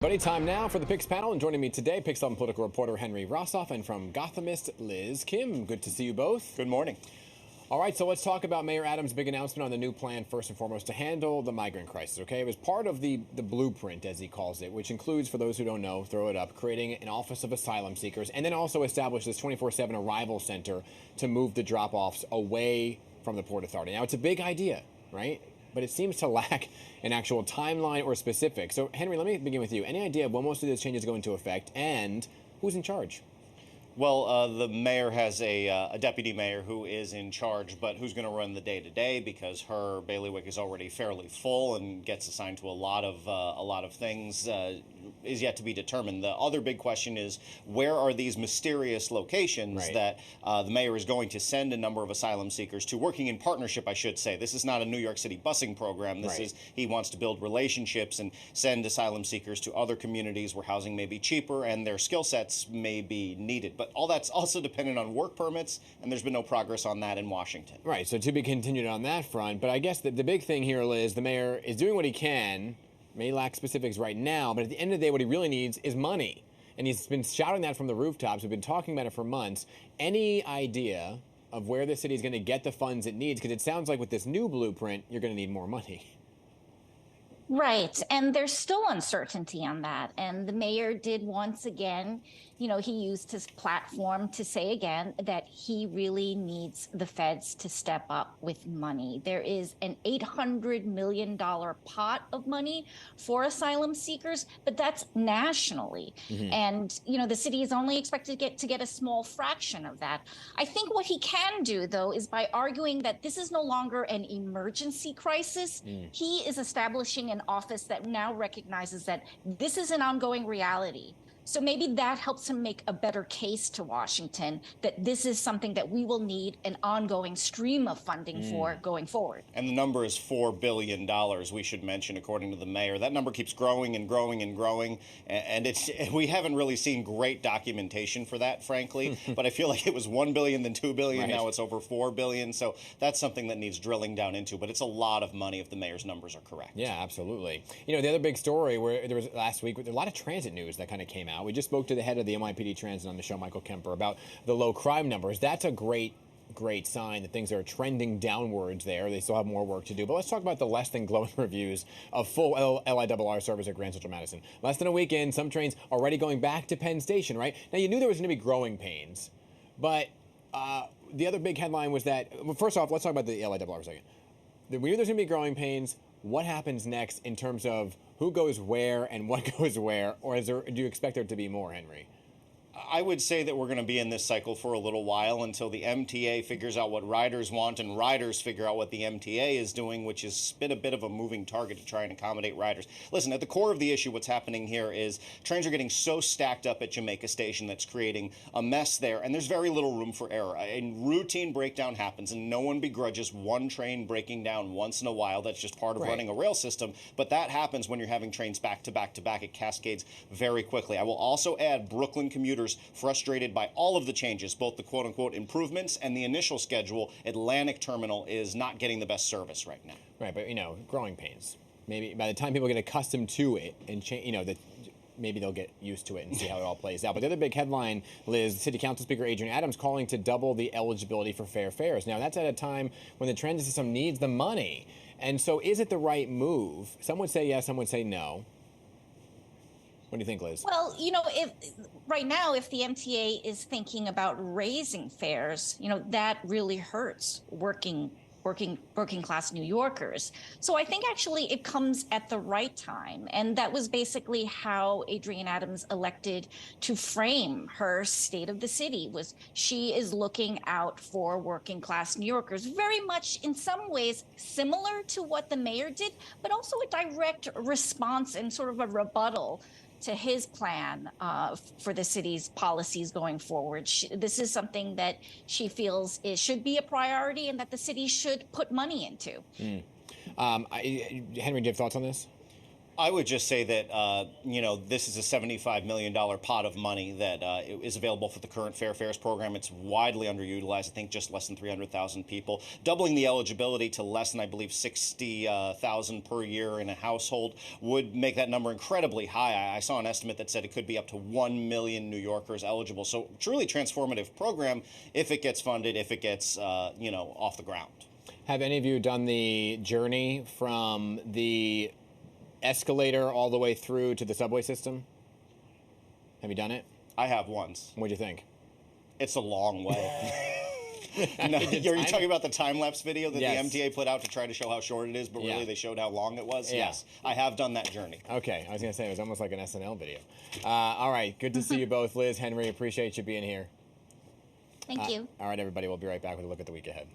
Buddy, time now for the Picks panel, and joining me today, Picks and political reporter Henry Rosoff, and from Gothamist, Liz Kim. Good to see you both. Good morning. All right, so let's talk about Mayor Adams' big announcement on the new plan, first and foremost, to handle the migrant crisis, okay? It was part of the blueprint, as he calls it, which includes, for those who don't know, throw it up, creating an office of asylum seekers, and then also establish this 24/7 arrival center to move the drop-offs away from the Port Authority. Now, it's a big idea, right? But it seems to lack an actual timeline or specifics. So, Henry, let me begin with you. Any idea of when most of these changes go into effect and who's in charge? Well, the mayor has a deputy mayor who is in charge, but who's going to run the day-to-day because her bailiwick is already fairly full and gets assigned to a lot of things is yet to be determined. The other big question is, where are these mysterious locations that the mayor is going to send a number of asylum seekers to, working in partnership, I should say. This is not a New York City busing program. This is, he wants to build relationships and send asylum seekers to other communities where housing may be cheaper and their skill sets may be needed. But all that's also dependent on work permits, and there's been no progress on that in Washington. Right, so to be continued on that front. But I guess the big thing here, Liz, the mayor is doing what he can, may lack specifics right now, but at the end of the day, what he really needs is money. And he's been shouting that from the rooftops. We've been talking about it for months. Any idea of where the city is going to get the funds it needs? Because it sounds like with this new blueprint, you're going to need more money. Right. And there's still uncertainty on that. And the mayor did once again, he used his platform to say again that he really needs the feds to step up with money. There is an $800 million pot of money for asylum seekers, but that's nationally. And, the city is only expected to get a small fraction of that. I think what he can do, though, is by arguing that this is no longer an emergency crisis, he is establishing an office that now recognizes that this is an ongoing reality. So maybe that helps him make a better case to Washington that this is something that we will need an ongoing stream of funding for going forward. And the number is $4 billion, we should mention, according to the mayor. That number keeps growing and growing and growing. And we haven't really seen great documentation for that, frankly. But I feel like it was $1 billion, then $2 billion. Now it's over $4 billion. So that's something that needs drilling down into. But it's a lot of money if the mayor's numbers are correct. Yeah, absolutely. The other big story where there was last week, there was a lot of transit news that kind of came out. We just spoke to the head of the NYPD Transit on the show, Michael Kemper, about the low crime numbers. That's a great sign that things are trending downwards there. They still have more work to do. But let's talk about the less than glowing reviews of full LIRR service at Grand Central Madison. Less than a week in, some trains already going back to Penn Station, right? Now, you knew there was going to be growing pains, but the other big headline was that, well, first off, let's talk about the LIRR for a second. We knew there's going to be growing pains. What happens next in terms of who goes where and what goes where? Or do you expect there to be more, Henry? I would say that we're going to be in this cycle for a little while until the MTA figures out what riders want and riders figure out what the MTA is doing, which has been a bit of a moving target to try and accommodate riders. Listen, at the core of the issue, what's happening here is trains are getting so stacked up at Jamaica Station that's creating a mess there, and there's very little room for error. A routine breakdown happens, and no one begrudges one train breaking down once in a while. That's just part of running a rail system, but that happens when you're having trains back to back to back. It cascades very quickly. I will also add Brooklyn commuters frustrated by all of the changes, both the quote-unquote improvements and the initial schedule. Atlantic Terminal is not getting the best service right now. Right, but, growing pains. Maybe by the time people get accustomed to it and, maybe they'll get used to it and see how it all plays out. But the other big headline, Liz, City Council Speaker Adrian Adams calling to double the eligibility for fair fares. Now, that's at a time when the transit system needs the money. And so is it the right move? Some would say yes, some would say no. What do you think, Liz? Well, if right now, if the MTA is thinking about raising fares, that really hurts working class New Yorkers. So I think actually it comes at the right time. And that was basically how Adrienne Adams elected to frame her state of the city. Was she is looking out for working class New Yorkers, very much in some ways similar to what the mayor did, but also a direct response and sort of a rebuttal to his plan for the city's policies going forward. This is something that she feels should be a priority and that the city should put money into. Henry, do you have thoughts on this? I would just say that, this is a $75 million pot of money that is available for the current Fair Fares program. It's widely underutilized. I think just less than 300,000 people. Doubling the eligibility to less than, I believe, 60,000 per year in a household would make that number incredibly high. I saw an estimate that said it could be up to 1 million New Yorkers eligible. So truly transformative program if it gets funded, if it gets, off the ground. Have any of you done the journey from the escalator all the way through to the subway system? Have you done it? I have once. What'd you think? It's a long way. No, are you talking about the time-lapse video that Yes. the MTA put out to try to show how short it is, but really Yeah. they showed how long it was? Yeah. Yes, I have done that journey. Okay, I was going to say it was almost like an SNL video. All right, good to see you both. Liz, Henry, appreciate you being here. Thank you. All right, everybody, we'll be right back with a look at the week ahead.